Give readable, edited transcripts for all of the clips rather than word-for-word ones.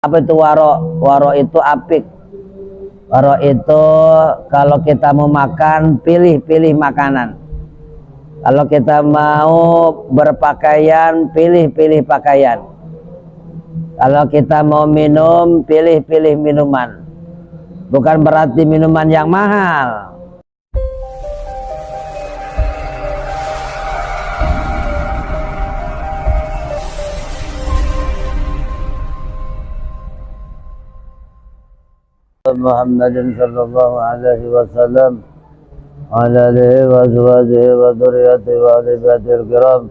Apa itu waro? Waro itu apik. Waro itu kalau kita mau makan, pilih-pilih makanan. Kalau kita mau berpakaian, pilih-pilih pakaian. Kalau kita mau minum, pilih-pilih minuman. Bukan berarti minuman yang mahal. Muhammadin sallallahu alaihi wasallam ala alihi wa azwajihi wa dhurriyyatihi wa alihi kiram,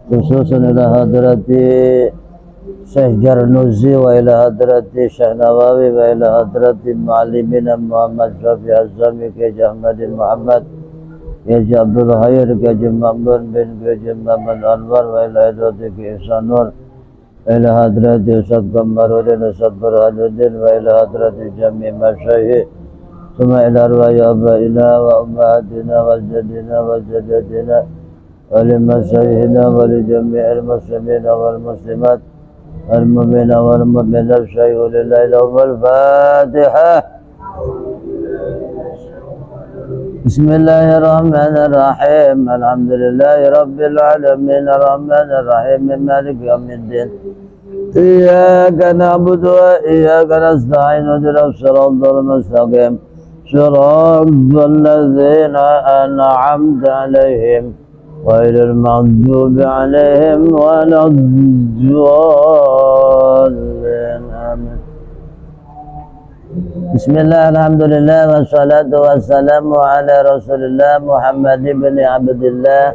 khususan ila hadrati Syekh Jarnuzi wa ila hadrati Syekh Nawawi wa ila hadrati muallimina Muhammad Syafi'i Azami Kiai Ahmadin Muhammad Kiai Abdul Khair Kiai Mamun bin Kiai Muhammad Anwar wa ila hadrati Kiai Sanur إلى حضرة أستاذ قمرودين أستاذ برهانودين وإلى حضرة جميع مشايخ ثم إلى أرواح آبائنا وأمهاتنا وجدنا وجدتنا ولمشايخنا ولجميع المسلمين والمسلمات والمؤمنين والمؤمنات شيء لله لهم الفاتحة. بسم الله الرحمن الرحيم الحمد لله رب العالمين الرحمن الرحيم مالك يوم الدين إياك نعبد وإياك نستعين اهدنا الصراط المستقيم صراط الذين أنعمت عليهم غير المغضوب عليهم ولا الضالين آمين. Bismillah, alhamdulillah, wassalatu wassalamu ala rasulillah Muhammad ibn Abdillah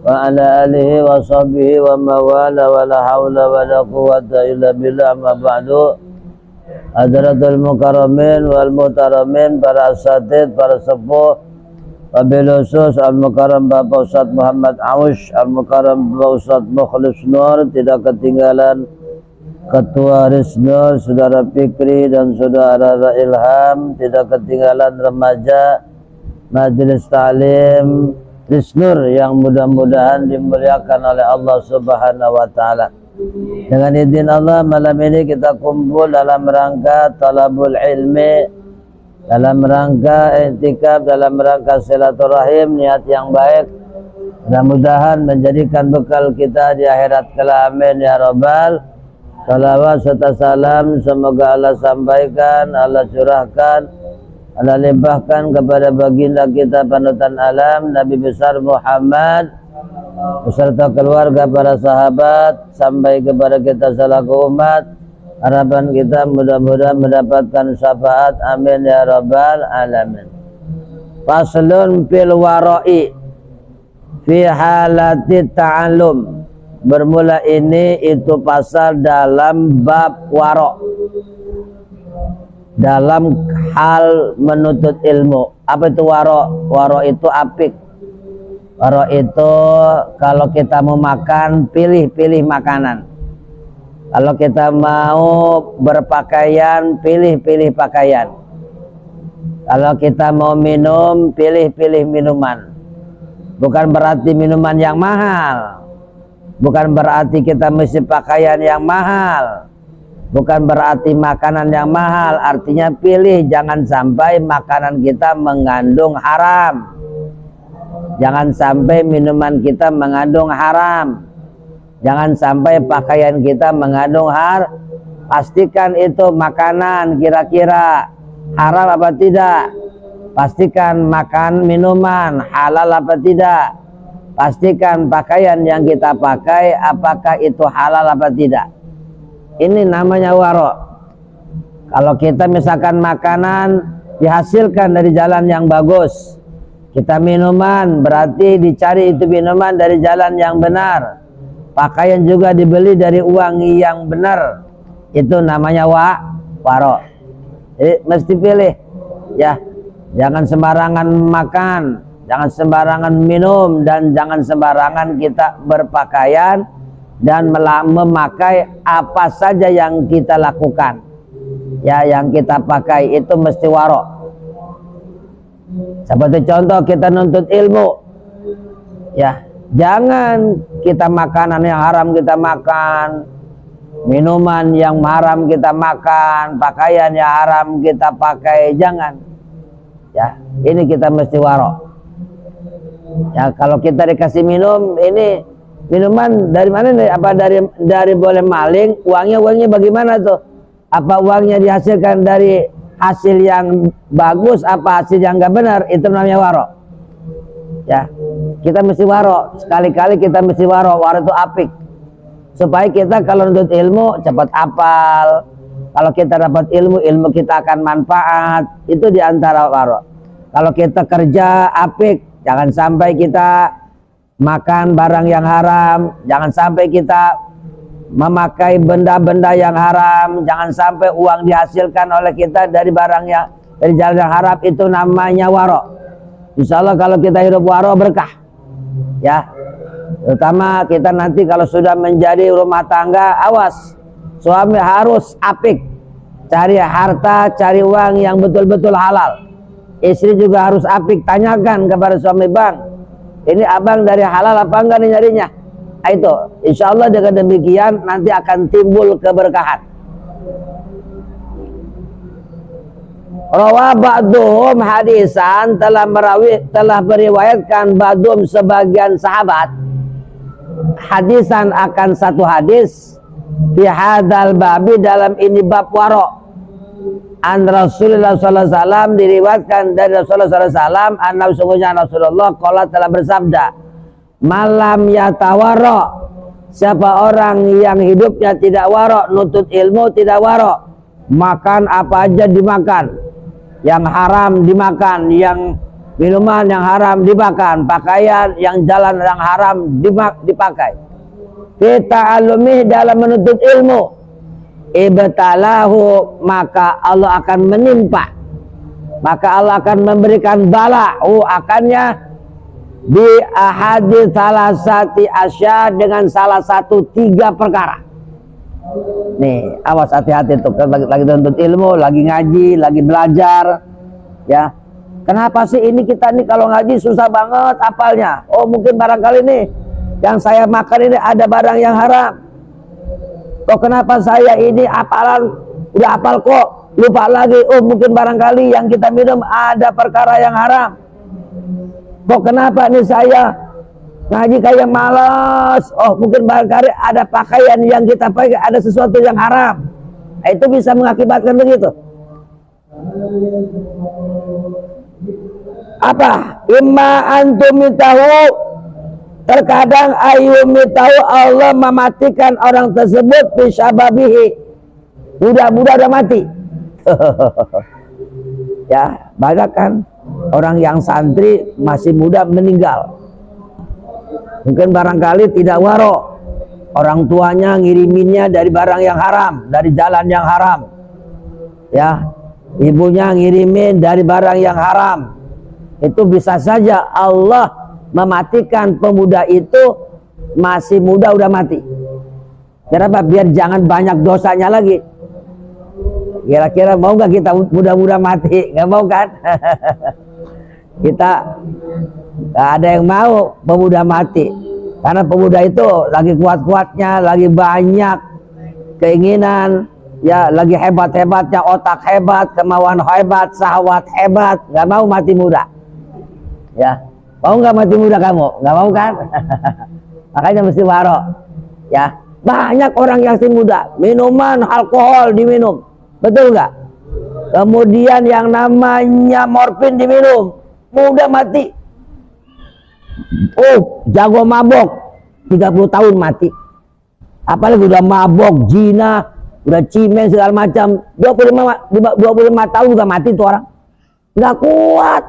wa ala alihi wa sahbihi wa mawala wa la hawla wa la quwwata illa billah ma ba'du. Hadratul mukarramin wal mutaramin, para asatid, para sepuh, wabil khusus al-mukarram Bapak Ustaz Muhammad Aush, al-mukarram Bapak Ustaz Mukhlis Nur, tidak ketinggalan Ketua Risnur, Saudara Fikri dan Saudara Ilham, tidak ketinggalan remaja Majelis Ta'lim Risnur yang mudah-mudahan dimuliakan oleh Allah Subhanahu wa Ta'ala. Dengan izin Allah, malam ini kita kumpul dalam rangka talabul ilmi, dalam rangka i'tikaf, dalam rangka silaturahim, niat yang baik. Mudah-mudahan menjadikan bekal kita di akhirat kelak, amin ya rabbal. Salawat serta salam semoga Allah sampaikan, Allah curahkan, Allah limpahkan kepada baginda kita panutan alam Nabi besar Muhammad beserta keluarga, para sahabat, sampai kepada kita selaku umat. Harapan kita mudah-mudahan mendapatkan syafaat, amin ya rabbal alamin. Faslun fil wara'i fi halati ta'allum. Bermula ini itu pasal dalam bab waro, dalam hal menuntut ilmu. Apa itu waro? Waro itu apik. Waro itu kalau kita mau makan, pilih-pilih makanan. Kalau kita mau berpakaian, pilih-pilih pakaian. Kalau kita mau minum, pilih-pilih minuman. Bukan berarti minuman yang mahal. Bukan berarti kita mesti pakaian yang mahal. Bukan berarti makanan yang mahal. Artinya pilih, jangan sampai makanan kita mengandung haram. Jangan sampai minuman kita mengandung haram. Jangan sampai pakaian kita mengandung haram. Pastikan itu makanan kira-kira haram apa tidak. Pastikan makan minuman halal apa tidak. Pastikan pakaian yang kita pakai apakah itu halal apa tidak. Ini namanya waro. Kalau kita misalkan makanan dihasilkan dari jalan yang bagus, kita minuman berarti dicari itu minuman dari jalan yang benar. Pakaian juga dibeli dari uang yang benar. Itu namanya waro. Jadi mesti pilih ya. Jangan sembarangan makan, jangan sembarangan minum, dan jangan sembarangan kita berpakaian dan memakai apa saja yang kita lakukan. Ya, yang kita pakai itu mesti waro. Seperti contoh kita nuntut ilmu. Ya, jangan kita makanan yang haram kita makan. minuman yang haram kita makan, pakaian yang haram kita pakai, jangan. Ya, ini kita mesti waro. Ya, kalau kita dikasih minum, ini minuman dari mana nih? Apa dari boleh maling? Uangnya bagaimana tuh? Apa uangnya dihasilkan dari hasil yang bagus, apa hasil yang nggak benar? Itu namanya waro. Ya, kita mesti waro. Sekali-kali kita mesti waro. Waro itu apik. Supaya kita kalau nuntut ilmu cepat hafal. Kalau kita dapat ilmu kita akan manfaat. Itu diantara waro. Kalau kita kerja apik, jangan sampai kita makan barang yang haram, jangan sampai kita memakai benda-benda yang haram, jangan sampai uang dihasilkan oleh kita dari barang yang dari jalan yang haram. Itu namanya waro. Insya Allah kalau kita hidup waro berkah. Ya, terutama kita nanti kalau sudah menjadi rumah tangga, awas, suami harus apik, cari harta, cari uang yang betul-betul halal. Istri juga harus apik, tanyakan kepada suami, bang, ini abang dari halal apa enggak nih nyarinya? Nah, itu insya Allah dengan demikian nanti akan timbul keberkahan. Rawa ba'duhum hadisan, telah meriwayatkan ba'duhum sebagian sahabat hadisan akan satu hadis fi hadal babi, dalam ini bab waro. An Rasulullah sallallahu alaihi wasallam, diriwayatkan dari Rasulullah sallallahu alaihi wasallam, anna sungguhnya Rasulullah qala telah bersabda, malam yatawaro, siapa orang yang hidupnya tidak waro, nuntut ilmu tidak waro, makan apa aja dimakan, yang haram dimakan, yang minuman yang haram dimakan, pakaian yang jalan yang haram dipakai, kita alumi dalam menuntut ilmu, ibtalahu, maka Allah akan menimpa, maka Allah akan memberikan bala akannya bi ahadi salasati asya, dengan salah satu 3 perkara. Nih, awas, hati-hati tuh lagi tuntut ilmu, lagi ngaji, lagi belajar. Ya, kenapa sih ini kita nih kalau ngaji susah banget hafalnya? Oh, mungkin barangkali nih yang saya makan ini ada barang yang haram. Kok kenapa saya ini hafalan udah hafal kok lupa lagi? Oh, mungkin barangkali yang kita minum ada perkara yang haram. Kok kenapa nih saya ngaji kayak malas? Oh, mungkin barangkali ada pakaian yang kita pakai ada sesuatu yang haram. Nah, itu bisa mengakibatkan begitu. Apa? Imma antum tahu, terkadang ayumitahu, Allah mematikan orang tersebut bisababihi, muda-muda udah mati. Ya, banyak kan orang yang santri masih muda meninggal. Mungkin barangkali tidak waro, orang tuanya ngiriminnya dari barang yang haram, dari jalan yang haram. Ya, ibunya ngirimin dari barang yang haram. Itu bisa saja Allah mematikan pemuda itu masih muda udah mati. Kenapa? Biar jangan banyak dosanya lagi. Kira-kira mau nggak kita muda-muda mati? Nggak mau kan? Kita nggak ada yang mau pemuda mati, karena pemuda itu lagi kuat-kuatnya, lagi banyak keinginan, ya lagi hebat-hebatnya, otak hebat, kemauan hebat, syahwat hebat. Nggak mau mati muda. Ya, mau nggak mati muda kamu? Nggak mau kan? Makanya mesti waro. Ya, banyak orang yang masih muda, minuman alkohol diminum, betul nggak? Kemudian yang namanya morfin diminum, muda mati. Oh, jago mabok, 30 tahun mati. Apalagi udah mabok, zina, udah cimeng segala macam, 25 tahun juga mati tuh orang. Nggak kuat.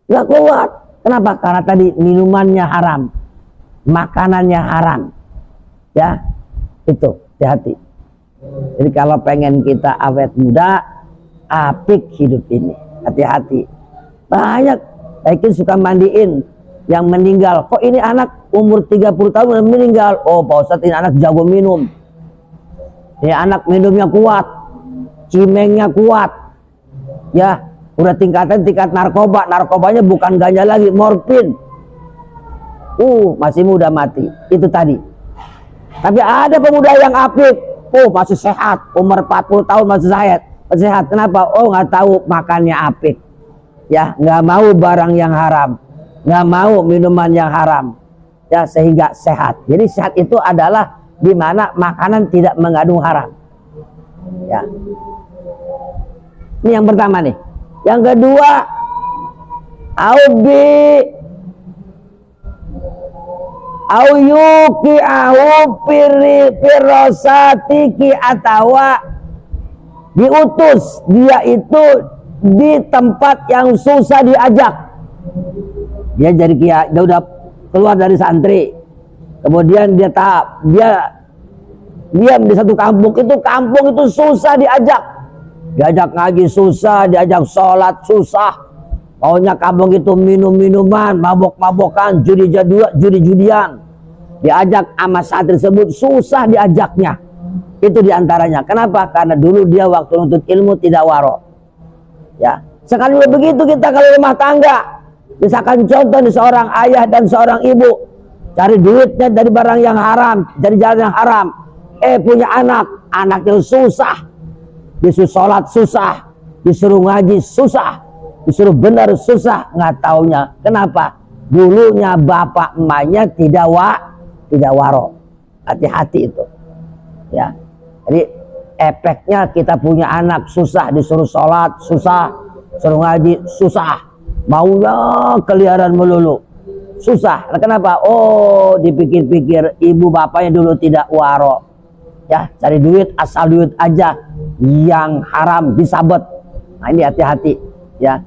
Nggak kuat. Kenapa? Karena tadi minumannya haram, makanannya haram. Ya, itu hati-hati. Jadi kalau pengen kita awet muda, apik hidup ini, hati-hati. Banyak mungkin suka mandiin yang meninggal. Kok ini anak umur 30 tahun udah meninggal? Oh, Pak Ustadz, ini anak jago minum. Ini anak minumnya kuat, cimengnya kuat. Ya, udah tingkat narkoba, narkobanya bukan ganja lagi, morfin. Masih muda mati. Itu tadi. Tapi ada pemuda yang apik, oh masih sehat, umur 40 tahun masih sehat. Kenapa? Oh nggak tahu makannya apik, ya nggak mau barang yang haram, nggak mau minuman yang haram, ya sehingga sehat. Jadi sehat itu adalah di mana makanan tidak mengandung haram. Ya. Ini yang pertama nih. Yang kedua, auyuki pirosatiki atawa diutus dia itu di tempat yang susah diajak. Dia jadi kiai, dia udah keluar dari santri, kemudian dia diam di satu kampung itu susah diajak ngaji susah, diajak sholat susah, maunya kampung itu minum-minuman, mabok-mabokan, judi-judian, diajak sama saat tersebut susah diajaknya. Itu diantaranya. Kenapa? Karena dulu dia waktu nuntut ilmu tidak waro. Ya, sekali begitu kita kalau rumah tangga, misalkan contoh nih seorang ayah dan seorang ibu cari duitnya dari barang yang haram, dari jalan yang haram, punya anaknya susah, disuruh sholat susah, disuruh ngaji susah, disuruh benar susah, nggak taunya. Kenapa? Dulunya bapak emaknya tidak waro. Hati-hati itu. Ya. Jadi efeknya kita punya anak susah, disuruh sholat susah, suruh ngaji susah, maunya keliaran melulu susah. Nah, kenapa? Oh, dipikir-pikir ibu bapaknya dulu tidak waro. Ya, cari duit, asal duit aja, yang haram disabet. Nah, ini hati-hati, ya.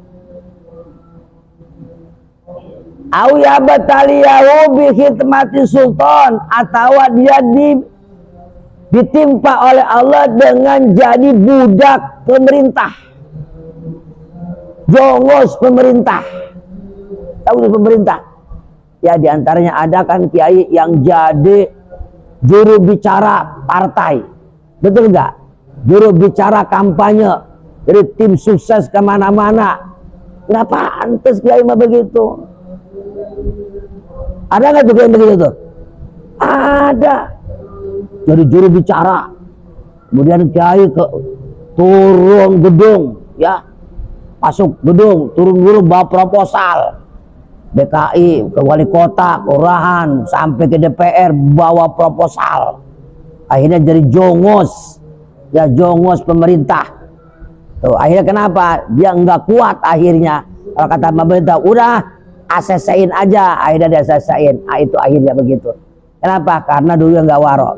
Au ya bataliyahu bi khidmati sultan, atau dia ditimpa oleh Allah dengan jadi budak pemerintah, jongos pemerintah. Tahu pemerintah? Ya, diantaranya ada kan kiai yang jadi juru bicara partai, betul nggak? Juru bicara kampanye, jadi tim sukses kemana-mana. Nggak pantas kiai mah begitu. Ada nggak juga yang begitu tuh? Ada. Jadi juru bicara, kemudian kiai turun gedung, ya, masuk gedung, turun bawa proposal. DKI, ke wali kota, kelurahan, sampai ke DPR bawa proposal. Akhirnya jadi jongos, ya jongos pemerintah. Tuh, akhirnya kenapa? Dia nggak kuat akhirnya. Kalau kata pemerintah, udah ACC-in aja, akhirnya dia ACC-in. Itu akhirnya begitu. Kenapa? Karena dulu nggak waro.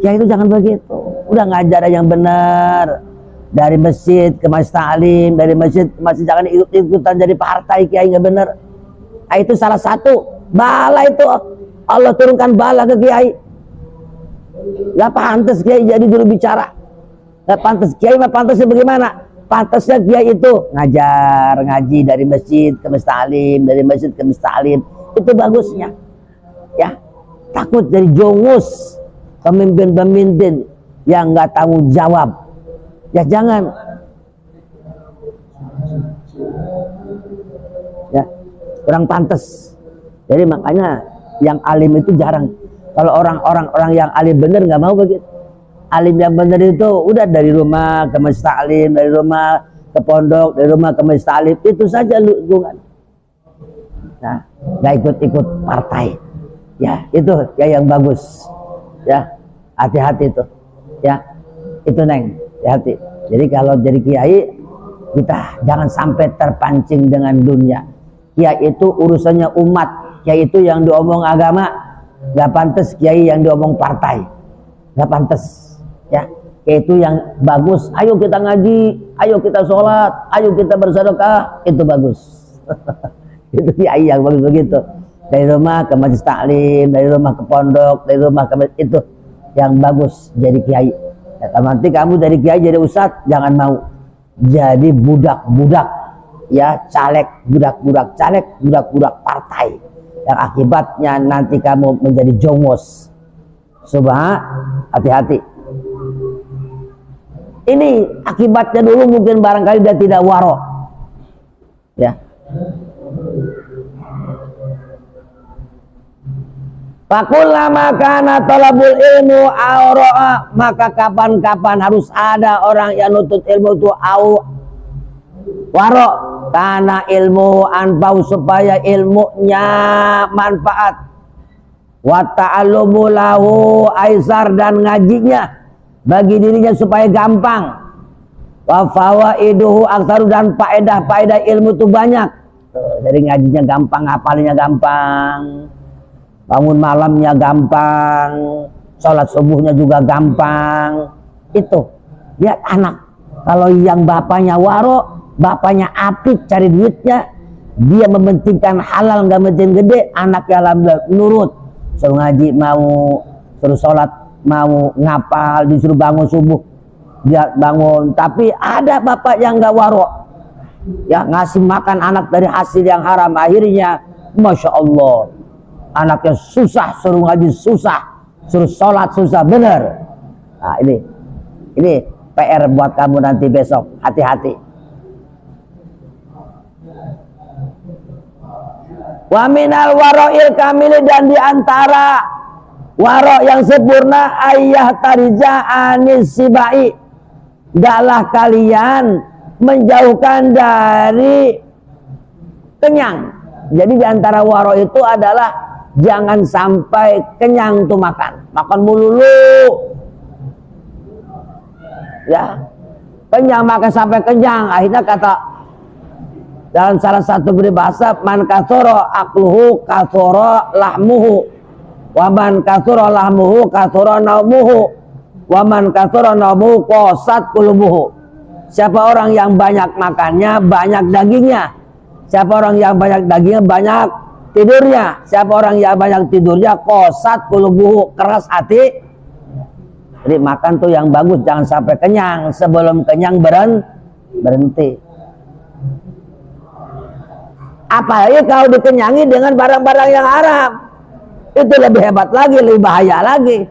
Ya itu jangan begitu. Udah ngajar yang benar. Dari masjid ke masjid taklim, dari masjid ke masjid, jangan ikut-ikutan jadi partai kiai nggak benar. Nah, itu salah satu bala itu Allah turunkan bala ke kiai. Gak pantas kiai jadi juru bicara. Gak pantas kiai mah pantasnya bagaimana? Pantasnya kiai itu ngajar ngaji dari masjid ke masjid taklim, dari masjid ke masjid taklim. Itu bagusnya. Ya, takut jadi jongus pemimpin-pemimpin yang nggak tanggung jawab. Ya jangan. Ya. Kurang pantas. Jadi makanya yang alim itu jarang. Kalau orang yang alim bener nggak mau begitu. Alim yang bener itu udah dari rumah ke masjid taklim, dari rumah ke pondok, dari rumah ke masjid taklim, itu saja lingkungan. Nah, nggak ikut-ikut partai. Ya, itu ya yang bagus. Ya, hati-hati itu. Ya, itu neng, hati. Jadi kalau jadi kiai, kita jangan sampai terpancing dengan dunia. Kiai itu urusannya umat, kiai itu yang diomong agama, gak pantas kiai yang diomong partai, gak pantas. Ya, kiai itu yang bagus. Ayo kita ngaji, ayo kita sholat, ayo kita bersedekah, itu bagus. Itu kiai yang bagus begitu. Dari rumah ke majelis taklim, dari rumah ke pondok, dari rumah ke masjid, itu yang bagus jadi kiai. Ya, nanti kamu jadi kiai, jadi ustadz, jangan mau jadi budak-budak. Ya, caleg, budak-budak caleg, budak-budak partai, yang akibatnya nanti kamu menjadi jongos. Subhan, hati-hati. Ini akibatnya dulu mungkin barangkali dia tidak waro. Ya. Fakullama kana talabul ilmu aura'a, maka kapan-kapan harus ada orang yang nutut ilmu itu waro, karena ilmu anfau, supaya ilmunya manfaat, wa ta'allumu lahu aisar, dan ngajinya bagi dirinya supaya gampang, wa fawaiduhu aktsaru, dan faedah ilmu itu banyak. Jadi ngajinya gampang, hafalnya gampang, bangun malamnya gampang, sholat subuhnya juga gampang. Itu lihat anak, kalau yang bapaknya waro, bapaknya apik cari duitnya, dia mementingkan halal, nggak menting gede, anaknya alhamdulillah nurut, suruh ngaji mau, suruh sholat mau, ngapal, disuruh bangun subuh dia bangun. Tapi ada bapak yang nggak waro, ya ngasih makan anak dari hasil yang haram, akhirnya masya Allah anaknya susah, suruh ngaji susah, suruh sholat susah, bener. Nah ini PR buat kamu nanti besok, hati-hati. Wa minal waro'il kamili, dan diantara waro yang sempurna, ayah tarija anis sibai, hendaklah kalian menjauhkan dari kenyang. Jadi diantara waro itu adalah jangan sampai kenyang tuh makan melulu, ya kenyang, makan sampai kenyang. Akhirnya kata dalam salah satu peribahasa, man kasoro akluhu kasoro lahmuhu, wa man kasoro lahmuhu kasoro naumuhu, wa man kasoro naumuhu qasat qulubuhu. Siapa orang yang banyak makannya, banyak dagingnya. Siapa orang yang banyak dagingnya, banyak tidurnya. Siapa orang yang banyak tidurnya, qasat qulubuhu, keras hati. Jadi makan tuh yang bagus, jangan sampai kenyang. Sebelum kenyang berhenti. Apalagi kalau dikenyangi dengan barang-barang yang haram, itu lebih hebat lagi, lebih bahaya lagi.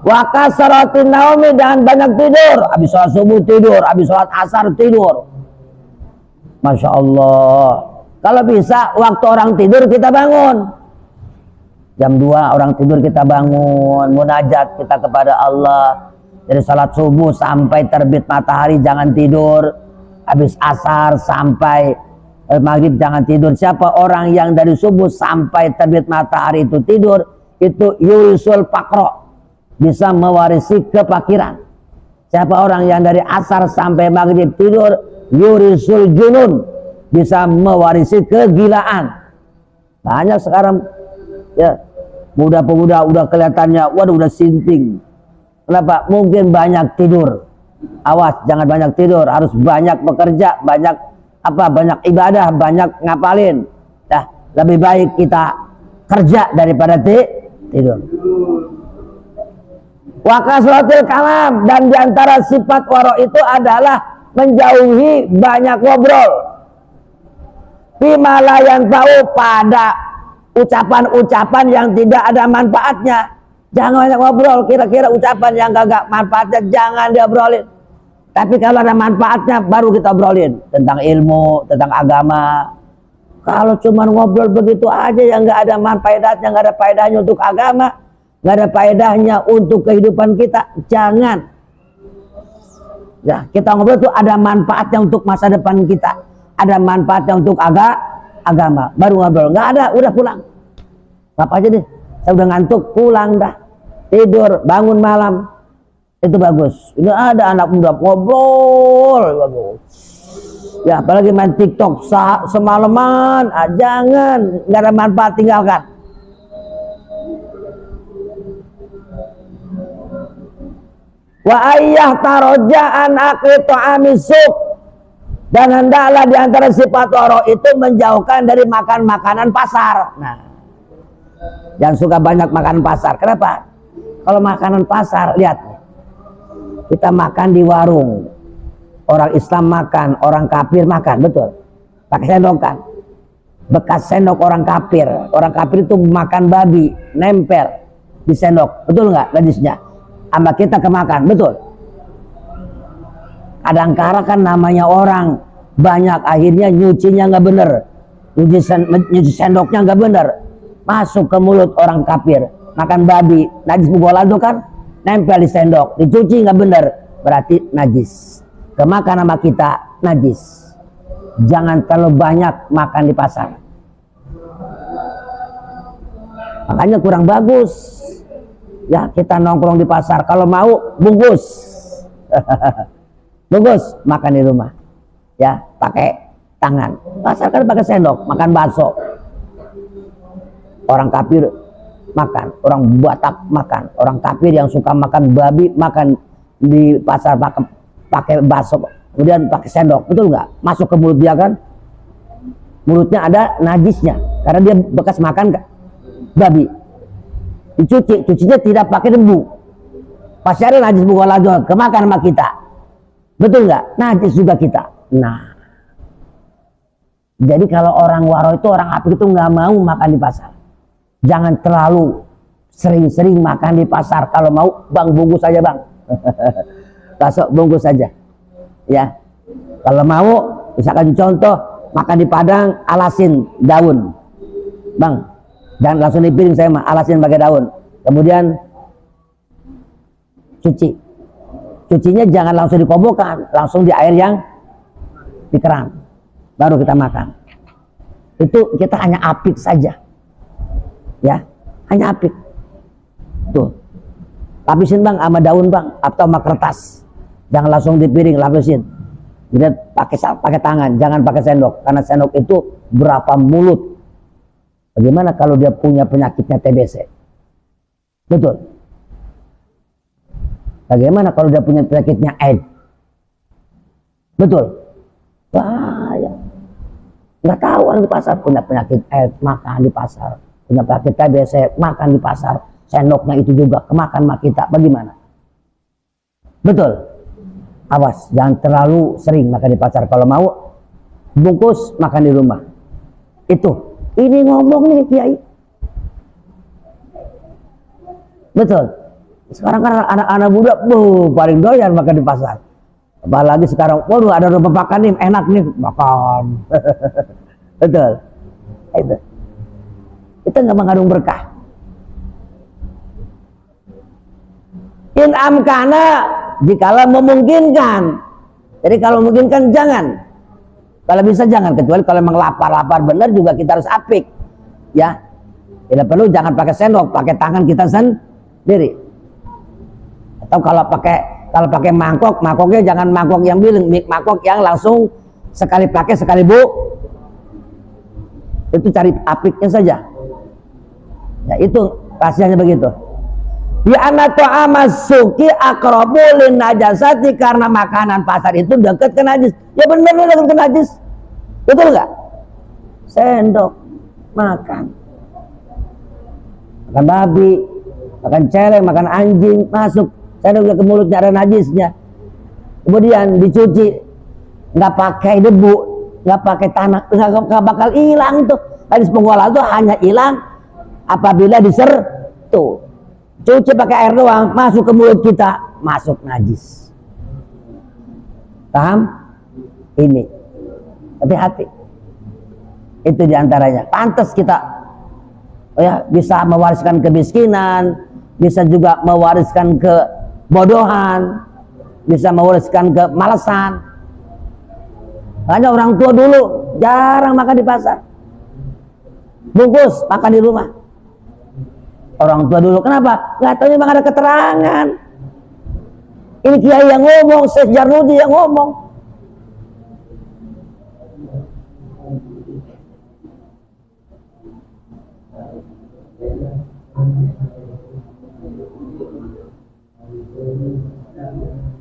Wa kasratin naumi, dan banyak tidur. Habis sholat subuh tidur, habis sholat asar tidur. Masya Allah. Kalau bisa waktu orang tidur kita bangun. Jam 2 orang tidur kita bangun, munajat kita kepada Allah. Dari sholat subuh sampai terbit matahari jangan tidur. Habis asar sampai maghrib jangan tidur. Siapa orang yang dari subuh sampai terbit matahari itu tidur, itu yurisul fakro, bisa mewarisi kefakiran. Siapa orang yang dari asar sampai maghrib tidur, yurisul junun, bisa mewarisi kegilaan. Banyak sekarang ya muda-pemuda udah kelihatannya, waduh udah sinting. Kenapa? Mungkin banyak tidur. Awas, jangan banyak tidur, harus banyak bekerja, banyak ibadah, banyak ngapalin. Nah, lebih baik kita kerja daripada tidur. Wa kasratil kalam, dan diantara sifat waro itu adalah menjauhi banyak ngobrol. Bima la yanfa'u, pada ucapan-ucapan yang tidak ada manfaatnya. Jangan banyak ngobrol, kira-kira ucapan yang gak manfaatnya jangan diobrolin. Tapi kalau ada manfaatnya baru kita obrolin tentang ilmu, tentang agama. Kalau cuma ngobrol begitu aja yang nggak ada manfaatnya, nggak ada faedahnya untuk agama, nggak ada faedahnya untuk kehidupan kita, jangan. Ya, kita ngobrol itu ada manfaatnya untuk masa depan kita, ada manfaatnya untuk agama. Baru ngobrol, nggak ada, udah pulang. Apa aja deh, saya udah ngantuk, pulang dah, tidur, bangun malam. Itu bagus. Ini ada anak muda ngobrol bagus. Ya apalagi main TikTok semalaman, jangan, nggak ada manfaat, tinggalkan. Wa ayyah tarojaan aqitu amisuk, dan hendaklah diantara sifat waro itu menjauhkan dari makan makanan pasar. Nah, jangan suka banyak makan pasar. Kenapa? Kalau makanan pasar, lihat. Kita makan di warung, orang Islam makan, orang kafir makan, betul. Pakai sendok kan, bekas sendok orang kafir itu makan babi, nempel di sendok, betul nggak najisnya? Sama kita kemakan, betul. Kadang-kadang kan namanya orang banyak, akhirnya nyucinya nggak bener, nyuci sendoknya nggak bener, masuk ke mulut orang kafir. Makan babi, najis mughalladz kan, nempel di sendok, dicuci nggak bener, berarti najis. Kemakan sama kita najis. Jangan terlalu banyak makan di pasar. Makanya kurang bagus. Ya, kita nongkrong di pasar, kalau mau bungkus. Bungkus makan di rumah. Ya, pakai tangan. Pasar kan pakai sendok, makan bakso. Orang kafir makan, orang Batak makan, orang kafir yang suka makan babi makan di pasar pakai bakso, kemudian pakai sendok, betul nggak? Masuk ke mulut dia kan, mulutnya ada najisnya karena dia bekas makan babi. Dicuci, cucinya tidak pakai debu, pasti ada najis mughalladz kemakan sama kita, betul nggak? Najis juga kita. Nah, jadi kalau orang waro itu, orang apik itu nggak mau makan di pasar. Jangan terlalu sering-sering makan di pasar. Kalau mau, bang bungkus saja bang. Bakso bungkus saja. Ya. Kalau mau, misalkan contoh makan di Padang, alasin daun, bang. Jangan langsung di piring saya mah, alasin pakai daun. Kemudian cuci. Cucinya jangan langsung dikobokan, langsung di air yang di keran. Baru kita makan. Itu kita hanya apik saja. Ya, hanya apik. Tuh. Lapisin bang sama daun bang, atau sama kertas. Jangan langsung di piring, lapisin. Kemudian pakai tangan, jangan pakai sendok, karena sendok itu berapa mulut. Bagaimana kalau dia punya penyakitnya TBC? Betul. Bagaimana kalau dia punya penyakitnya AIDS? Betul. Bahaya. Nggak tahu orang di pasar punya penyakit AIDS, makan di pasar. Punya penyakit TBC, makan di pasar, sendoknya itu juga kemakan sama kita, bagaimana? Betul. Awas, jangan terlalu sering makan di pasar. Kalau mau bungkus, makan di rumah. Itu, ini ngomong nih Kiai. Betul. Sekarang kan anak-anak muda, paling doyan makan di pasar. Apalagi sekarang, waduh ada rumah makan nih, enak nih, makan. Betul. Itu. Itu nggak mengandung berkah. In amkana, jikalau memungkinkan. Jadi kalau memungkinkan jangan. Kalau bisa jangan, kecuali kalau memang lapar benar juga kita harus apik. Ya. Tidak perlu, jangan pakai sendok, pakai tangan kita sendiri. Atau kalau pakai mangkok, mangkoknya jangan mangkok yang biling, mangkok yang langsung sekali pakai sekali bu. Itu cari apiknya saja. Ya, itu rahasianya begitu. Ya anak ta'amas suki aqrabu lin najasati, karena makanan pasar itu dekat ke najis. Ya benar dekat ke najis. Betul enggak? Sendok makan. Makan babi, makan celeng, makan anjing, masuk sendok ke mulutnya ada najisnya. Kemudian dicuci, nggak pakai debu, nggak pakai tanah, nggak bakal hilang tuh. Najis mughalladz itu hanya hilang apabila disertuh. Cuci pakai air doang, masuk ke mulut kita, masuk najis. Paham? Ini. Hati-hati. Itu diantaranya. Pantas kita ya bisa mewariskan kemiskinan, bisa juga mewariskan kebodohan, bisa mewariskan kemalasan. Hanya orang tua dulu jarang makan di pasar. Bungkus makan di rumah. Orang tua dulu kenapa? Nggak tahu, memang ada keterangan. Ini kiai yang ngomong, Syekh Jarnudi yang ngomong.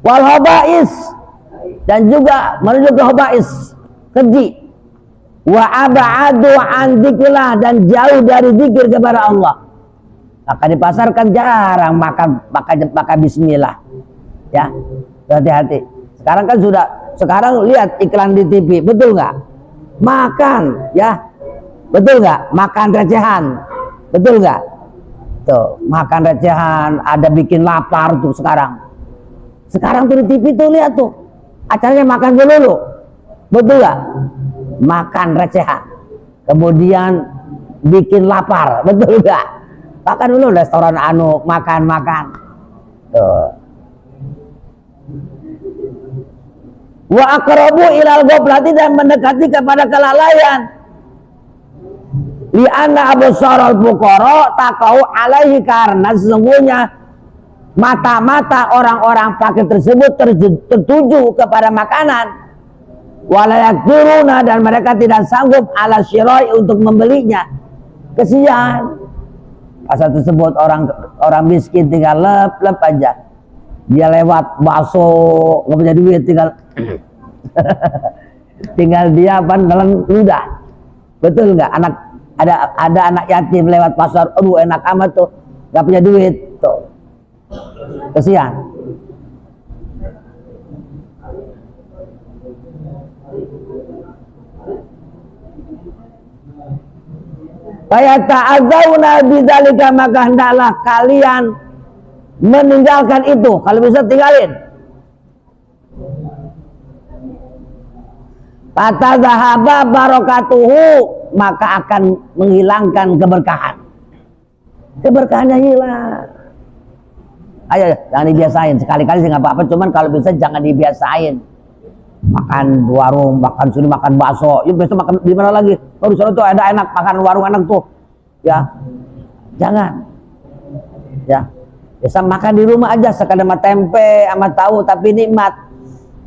Wal habais, dan juga menuju ke habais, keji. Wa ab'adu an dzikrillah, dan jauh dari zikir kepada Allah. Maka di pasar kan jarang makan bismillah. Ya, hati-hati. Sekarang kan sekarang lihat iklan di TV, betul nggak? Makan, ya, betul nggak? Makan recehan, betul nggak? Tuh, makan recehan, ada bikin lapar tuh sekarang. Sekarang tuh di TV tuh lihat tuh, acaranya makan dulu, betul nggak? Makan recehan, kemudian bikin lapar, betul gak? Makan dulu restoran anu, makan-makan. Tuh. Wa aqrabu ilal ghaflati, dan mendekati kepada kelalaian. Li anna absarul fuqara taqau alaihi, karena sesungguhnya mata-mata orang-orang fakir tersebut tertuju kepada makanan. Wala yaqdiruna, dan mereka tidak sanggup ala syira'i, untuk membelinya. Kesian. Pasal tersebut orang miskin tinggal lep aja. Dia lewat bakso nggak punya duit, tinggal dia nelan ludah. Betul nggak? Ada anak yatim lewat pasar, aduh enak amat tuh, nggak punya duit tuh, kesian. Fayata'adzawna bidzalika, maka hendaklah kalian meninggalkan itu. Kalau bisa tinggalin. Fatadzahaba barakatuhu, maka akan menghilangkan keberkahan. Keberkahannya hilang. Ayo, jangan dibiasain. Sekali-kali sih nggak apa-apa, cuman kalau bisa jangan dibiasain. Makan warung, makan sini, makan bakso. Yuk besok makan di mana lagi? Oh di sana tuh ada enak, makan warung enak tuh. Ya, jangan. Ya, bisa makan di rumah aja, sekadar sama tempe, sama tahu, tapi nikmat.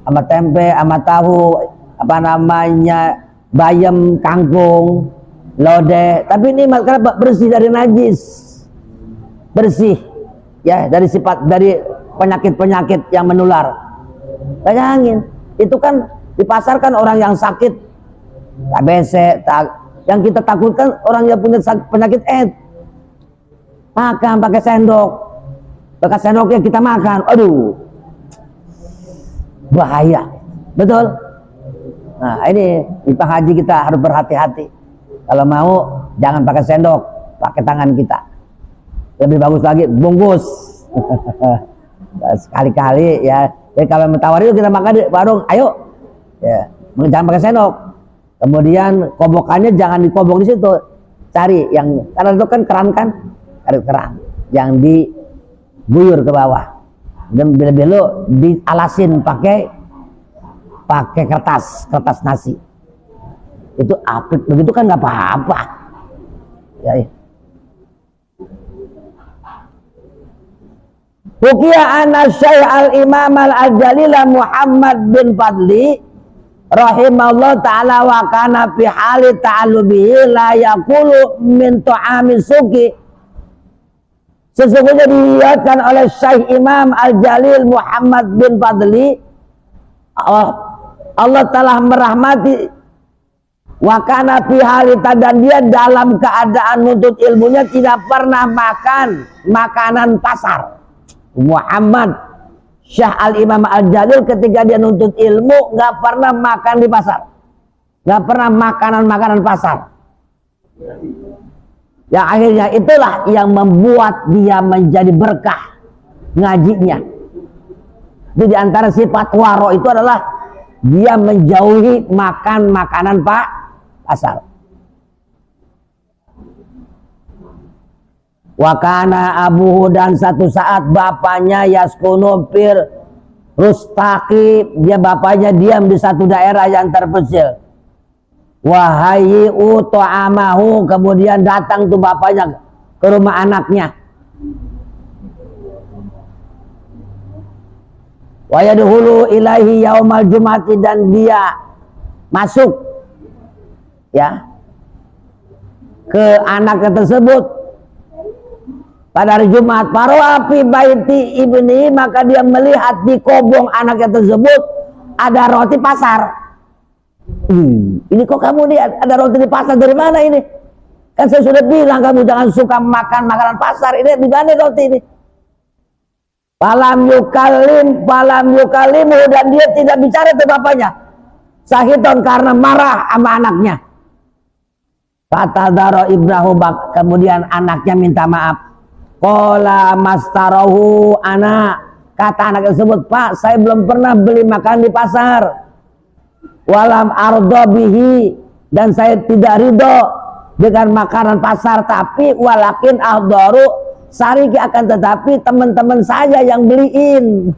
Sama tempe, sama tahu, apa namanya, bayam, kangkung, lodeh, tapi nikmat karena bersih dari najis, bersih, ya, dari sifat, dari penyakit-penyakit yang menular. Bayangin. Itu kan dipasarkan orang yang sakit TBC, yang kita takutkan orang yang punya penyakit AIDS. Makan pakai sendok, bekas sendoknya kita makan, aduh, bahaya, betul. Nah ini di Pak Haji kita harus berhati-hati. Kalau mau jangan pakai sendok, pakai tangan kita. Lebih bagus lagi bungkus. Sekali-kali ya. Jadi kalau mentawari kita makan di warung, ayo, ya, jangan pakai sendok. Kemudian kobokannya jangan dikobok di situ, cari yang, karena itu kan keran yang diguyur ke bawah, dan bila-bila dialasin pakai kertas nasi. Itu apik, begitu kan nggak apa-apa. Ya. Bukiya anna Syekh al-Imam al-Jalil Muhammad bin Fadli rahimahullah ta'ala wa kana fi hali ta'allubihi la yaqulu min ta'amis suki. Sesungguhnya diriwayatkan oleh Syekh Imam al-Jalil Muhammad bin Fadli, Allah telah merahmati, wa kana fi hali, dan dia dalam keadaan nuntut ilmunya tidak pernah makan makanan pasar. Muhammad Syekh al-Imam al-Jalil ketika dia nuntut ilmu nggak pernah makan di pasar, nggak pernah makanan pasar. Yang akhirnya itulah yang membuat dia menjadi berkah ngajinya. Itu diantara sifat waro itu adalah dia menjauhi makan makanan pasar. Wakana abuhu, dan satu saat bapaknya yaskunu fir rustaqi, dia bapaknya diam di satu daerah yang terpencil. Wahayyu ta'amahu, kemudian datang tuh bapaknya ke rumah anaknya. Wa yadkhulu ilaihi yaumal jumati, dan dia masuk ya ke anaknya tersebut pada hari Jumat. Faro'a fi baiti ibni, maka dia melihat di kobong anaknya tersebut ada roti pasar. Ini kok kamu lihat ada roti di pasar, dari mana ini? Kan saya sudah bilang kamu jangan suka makan makanan pasar. Ini di mana roti ini? Falam yukalim, dan dia tidak bicara ke bapaknya. Sahiton, karena marah sama anaknya. Fatadara Ibrahim, kemudian anaknya minta maaf. Qala mastarahu anak, kata anak tersebut, Pak, saya belum pernah beli makan di pasar. Walam ardo bihi, dan saya tidak ridho dengan makanan pasar, tapi walakin ahdaru sariki, akan tetapi teman-teman saya yang beliin.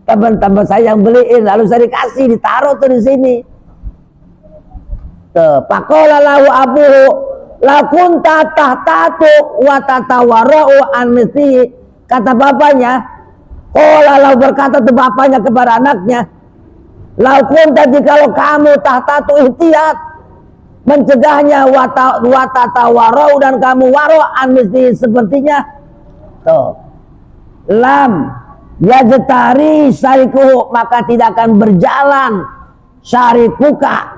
Teman-teman saya yang beliin, lalu saya dikasih, ditaruh tuh di sini. Faqala lahu abuhu la kunta tahtatu wa tatawara'u an mithli. Kata bapaknya, qala lahu, berkata tuh bapaknya kepada anaknya, la kunta, jikalau kamu tahtatu ihtiyat, mencegahnya, wa tatawara'u, dan kamu waro an mithli, sepertinya. Tuh. Lam yajtari syarikuhu, maka tidak akan berjalan syarikuka,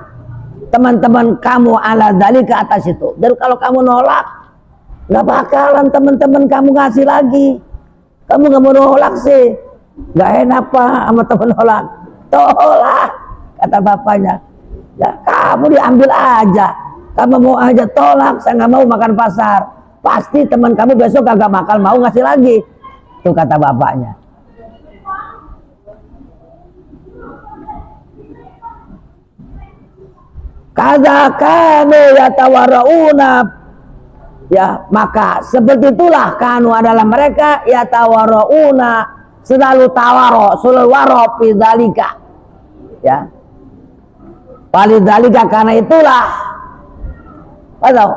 teman-teman kamu, ala dalika, atas itu. Dan kalau kamu nolak, nggak bakalan teman-teman kamu ngasih lagi. Kamu nggak mau nolak sih, nggak enak pak sama teman nolak. Tolak, kata bapaknya. Ya kamu diambil aja, kamu mau aja tolak, saya nggak mau makan pasar. Pasti teman kamu besok kagak bakal mau ngasih lagi. Itu kata bapaknya. Kadzakanu yatawarrauna, ya maka seperti itulah kanu adalah mereka yatawarrauna, selalu tawaro, selalu waro pidzalika, ya palidzalika, karena itulah atau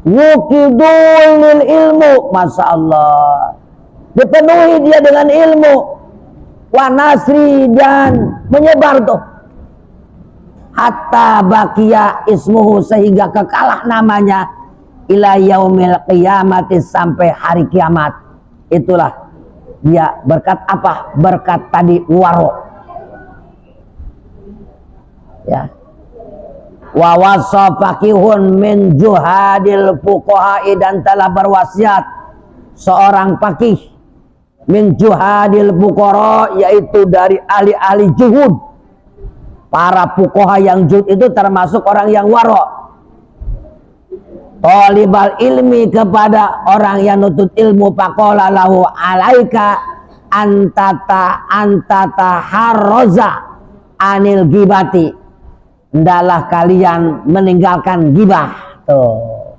yukidul lil ilmu, masya Allah, dipenuhi dia dengan ilmu, wa nasri, dan menyebar tuh, hatta bakia ismuhu, sehingga kekalah namanya, ila yaumil qiyamati, sampai hari kiamat. Itulah dia berkat apa? Berkat tadi waro, ya. Wa wasa faqihun min juhadil fuqaha, dan telah berwasiat seorang faqih min juhadil fuqara, yaitu dari ahli-ahli juhud. Para fuqaha yang juhud itu termasuk orang yang waro. Talibal ilmi, kepada orang yang nutut ilmu, faqala lahu alaika antata harroza anil gibati, hendaklah kalian meninggalkan gibah. Tuh,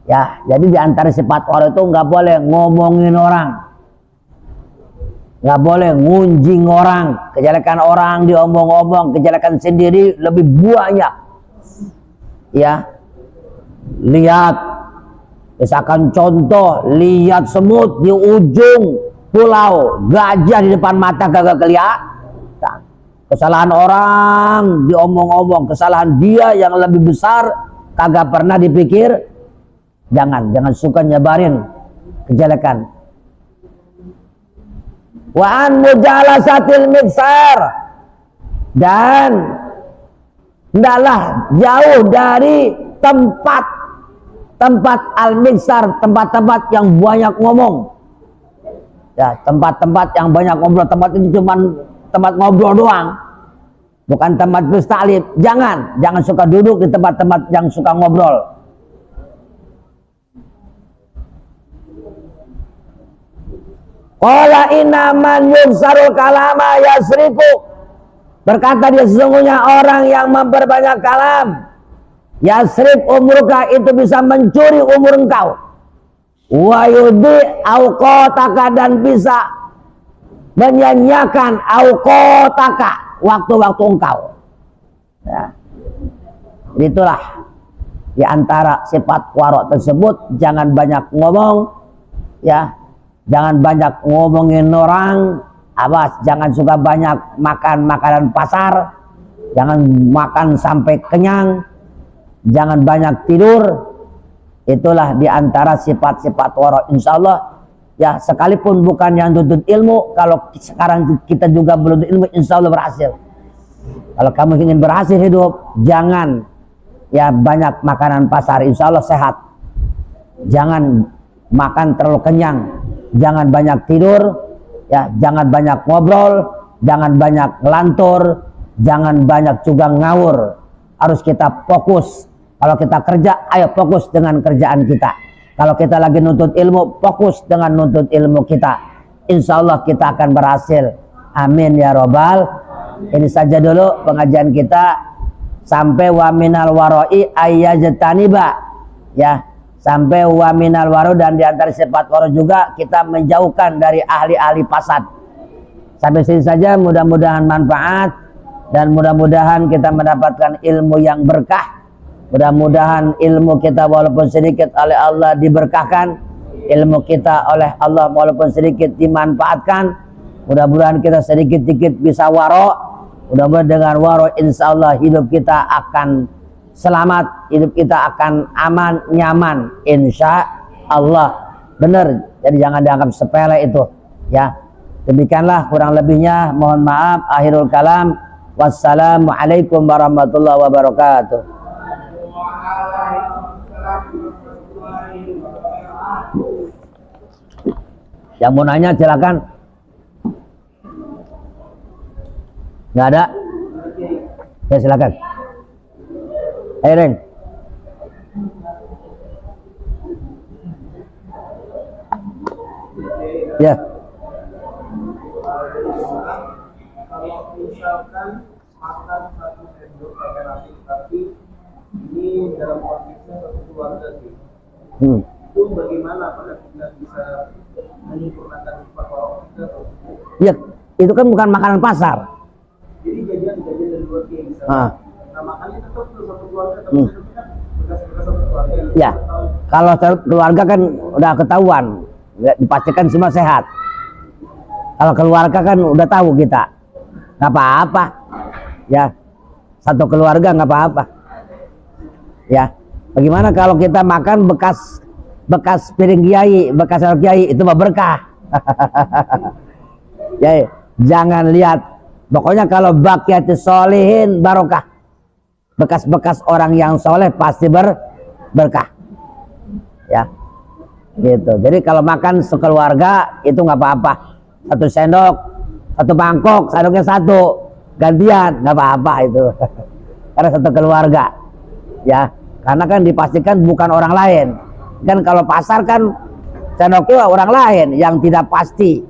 ya, jadi diantara sifat waro itu nggak boleh ngomongin orang, nggak boleh ngunjing orang, kejelekan orang diomong-omong, kejelekan sendiri lebih banyak. Ya, lihat, misalkan contoh, lihat semut di ujung pulau, gajah di depan mata kagak kelihatan. Kesalahan orang diomong-omong, kesalahan dia yang lebih besar kagak pernah dipikir. Jangan suka nyebarin kejelekan. Wa an mujalasatil miksar, dan hendaklah jauh dari tempat al-miksar, tempat-tempat yang banyak ngomong. Ya, tempat-tempat yang banyak ngobrol, tempat itu cuma tempat ngobrol doang, bukan tempat berstaklif. Jangan suka duduk di tempat-tempat yang suka ngobrol. Qala inna man yuksarul kalama yasrifu, berkata dia sesungguhnya orang yang memperbanyak kalam, yasrif umruka, itu bisa mencuri umur engkau, wa yudi auqataka, dan bisa menyanyiakan auqataka, waktu-waktu engkau. Ya. Itulah di antara sifat waro tersebut, jangan banyak ngomong, ya. Jangan banyak ngomongin orang, awas, jangan suka banyak makan makanan pasar, jangan makan sampai kenyang, jangan banyak tidur. Itulah diantara sifat-sifat waro. Insya Allah, ya, sekalipun bukan yang tuntut ilmu, kalau sekarang kita juga belum ilmu, insya Allah berhasil. Kalau kamu ingin berhasil hidup, jangan ya banyak makanan pasar, insya Allah sehat. Jangan makan terlalu kenyang, jangan banyak tidur, ya, jangan banyak ngobrol, jangan banyak ngelantur, jangan banyak juga ngawur. Harus kita fokus. Kalau kita kerja, ayo fokus dengan kerjaan kita. Kalau kita lagi nuntut ilmu, fokus dengan nuntut ilmu kita. Insya Allah kita akan berhasil. Amin ya robbal. Ini saja dulu pengajian kita. sampai wa minal waroi ayyajtaniba, ya, sampai wa minal waro, dan di antara sifat waro juga kita menjauhkan dari ahli-ahli fasad. Sampai sini saja, mudah-mudahan manfaat dan mudah-mudahan kita mendapatkan ilmu yang berkah. Mudah-mudahan ilmu kita walaupun sedikit oleh Allah diberkahkan, ilmu kita oleh Allah walaupun sedikit dimanfaatkan. Mudah-mudahan kita sedikit-sedikit bisa waro. Mudah-mudahan dengan waro insya Allah hidup kita akan selamat, hidup kita akan aman, nyaman, insya Allah. Benar, jadi jangan dianggap sepele itu, ya. Demikianlah kurang lebihnya, mohon maaf. Akhirul kalam, wassalamualaikum warahmatullahi wabarakatuh. Yang mau nanya silakan. Nggak ada? Ya silakan. Ayo Ren. Ya. Kalau misalkan makan satu sendok pakai nasi, tapi ini dalam konteksnya satu keluarga sih. Itu bagaimana? Apakah kita bisa menyempurnakan perkara kita? Ya, itu kan bukan makanan pasar. Jadi jajan dari luar yang bisa. Nah makannya tetap satu keluarga, tapi kan bekas-bekas satu keluarga. Ya, kalau keluarga kan udah ketahuan, dipastikan semua sehat. Kalau keluarga kan udah tahu kita, nggak apa-apa. Ya, satu keluarga nggak apa-apa. Ya, bagaimana kalau kita makan bekas piring kiai, bekas sendok kiai, itu mah berkah. Ya, jangan lihat. Pokoknya kalau baqiyatus sholihin barokah. Bekas-bekas orang yang soleh pasti berkah. Ya, gitu. Jadi kalau makan sekeluarga itu nggak apa-apa. Satu sendok, satu mangkok, sendoknya satu, gantian, nggak apa-apa itu. Karena satu keluarga. Ya, karena kan dipastikan bukan orang lain. Kan kalau pasar kan sendoknya orang lain yang tidak pasti.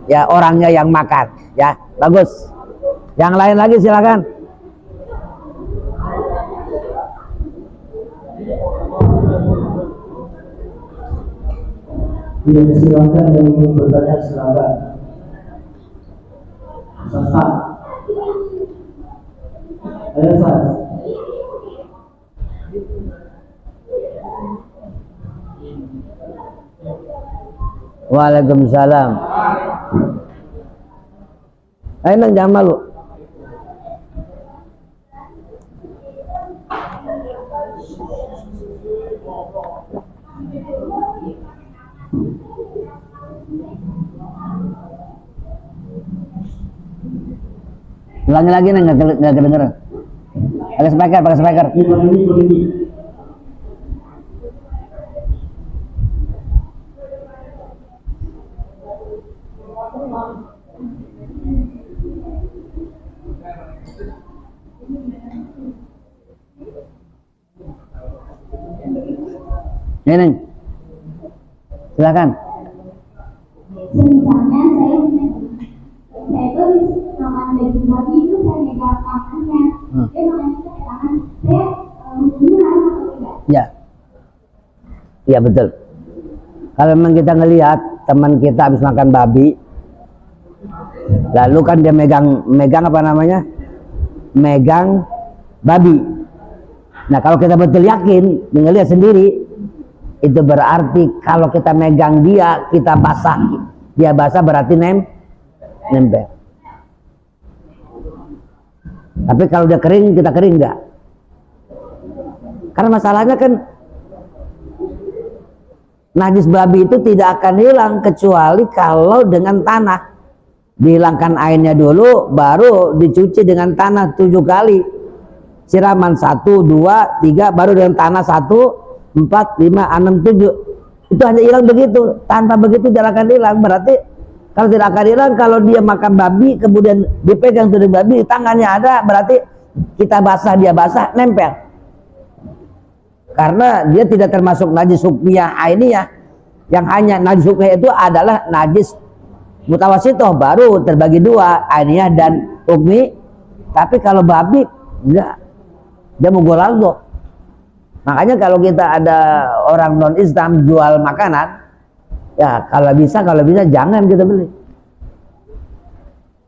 Ya, orangnya yang makan. Ya, bagus. Yang lain lagi silakan. Ya, silakan yang ingin bertanya silakan. Sasa. Ayo Sas. Waalaikumsalam. Ayo nang jangan malu. Ulangi lagi nih, nggak kedengeran. Pakai speaker. Ini. Ini, silakan. Misalnya saya itu makan daging babi itu saya megang tangannya, dia makannya pakai tangan, saya hukumnya haram atau tidak? Ya betul. Kalau memang kita ngelihat teman kita habis makan babi, lalu kan dia megang apa namanya, megang babi. Nah kalau kita betul yakin, ngelihat sendiri, itu berarti kalau kita megang dia, kita basah, dia basah berarti nempel. Tapi kalau dia kering, kita kering enggak? Karena masalahnya kan najis babi itu tidak akan hilang kecuali kalau dengan tanah. Dihilangkan airnya dulu, baru dicuci dengan tanah 7 kali. Siraman 1, 2, 3, baru dengan tanah 1, 4, 5, 6, 7. Itu hanya hilang begitu. Tanpa begitu tidak akan hilang. Berarti kalau tidak akan hilang, kalau dia makan babi kemudian dipegang tudung babi di tangannya ada, berarti kita basah, dia basah, nempel. Karena dia tidak termasuk najis hukmiyah ainiyah. Yang hanya najis hukmiyah itu adalah najis mutawasitoh, baru terbagi 2, ainiyah dan hukmi. Tapi kalau babi enggak, dia mugolado. Makanya kalau kita ada orang non Islam jual makanan, ya kalau bisa jangan kita beli.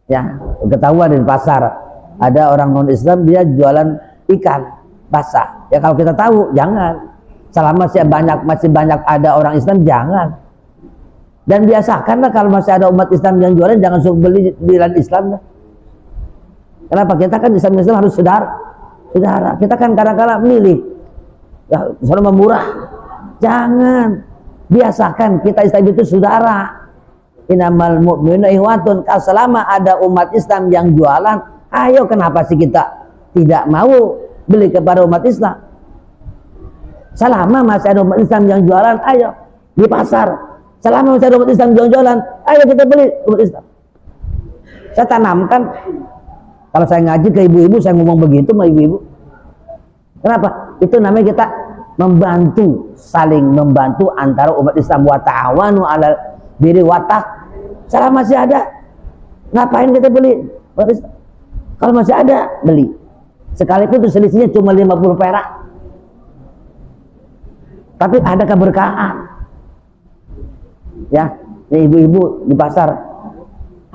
Ya, ketahuan di pasar ada orang non Islam dia jualan ikan basah. Ya kalau kita tahu jangan. Selama masih banyak ada orang Islam jangan. Dan biasakanlah kalau masih ada umat Islam yang jualan jangan suruh beli di Islam. Kenapa? Kita kan Islam harus saudara. Kita kan kadang-kadang milih. Ya, soalnya murah. Jangan. Biasakan kita Islam itu saudara. Innamal mu'minuna ikhwatun. Selama ada umat Islam yang jualan, ayo kenapa sih kita tidak mau beli kepada umat Islam? Selama masih ada umat Islam yang jualan, ayo di pasar. Selama masih ada umat Islam yang jualan, ayo kita beli umat Islam. Saya tanamkan. Kalau saya ngaji ke ibu-ibu, saya ngomong begitu sama ibu-ibu. Kenapa? Itu namanya kita membantu, saling membantu antara umat Islam. Wa ta'awanu 'alal birri wat taqwa. Selama masih ada, ngapain kita beli? Kalau masih ada, beli. Sekalipun itu selisihnya cuma 50 perak. Tapi ada keberkahan. Ya, ini ibu-ibu di pasar.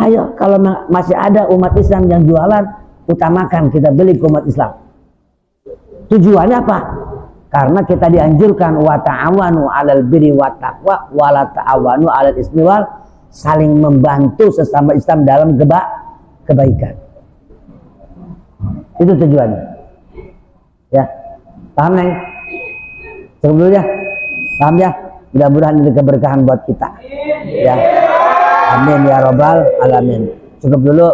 Ayo, kalau masih ada umat Islam yang jualan, utamakan kita beli ke umat Islam. Tujuannya apa? Karena kita dianjurkan wa ta'awanu 'alal birri wat taqwa wa la ta'awanu 'alal ismi wal, saling membantu sesama Islam dalam kebaikan. Itu tujuannya. Ya. Paham, Neng? Cukup dulu ya. Paham ya? Mudah-mudahan ini keberkahan buat kita. Ya. Amin ya rabbal alamin. Cukup dulu.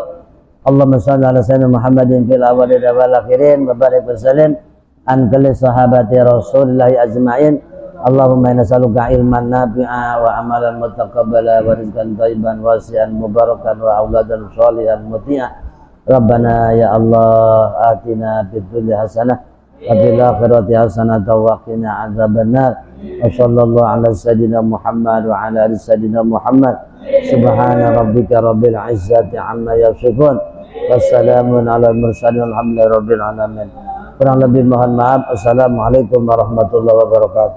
Allahumma shalli ala sayyidina Muhammadin fil awwalin wal akhirin wa barik wa sallim an kulli sahabati Rasulillah ajma'in. Allahumma inna nas'aluka ilman nafi'a wa amalan mutaqabbala wa rizqan thayyiban wasi'an mubarakan wa auladan shalihan muti'a. Rabbana ya Allah atina fid dunya hasanah wa fil akhirati hasanah wa qina adzabannar. Wa sallallahu ala sayyidina Muhammad wa ala ali sayyidina Muhammad. Subhana rabbika rabbil izzati amma yasifun. Wassalamun ala mursalin alhamdulillahi rabbil alamin. Kurang lebih mohon maaf. Assalamualaikum warahmatullahi wabarakatuh.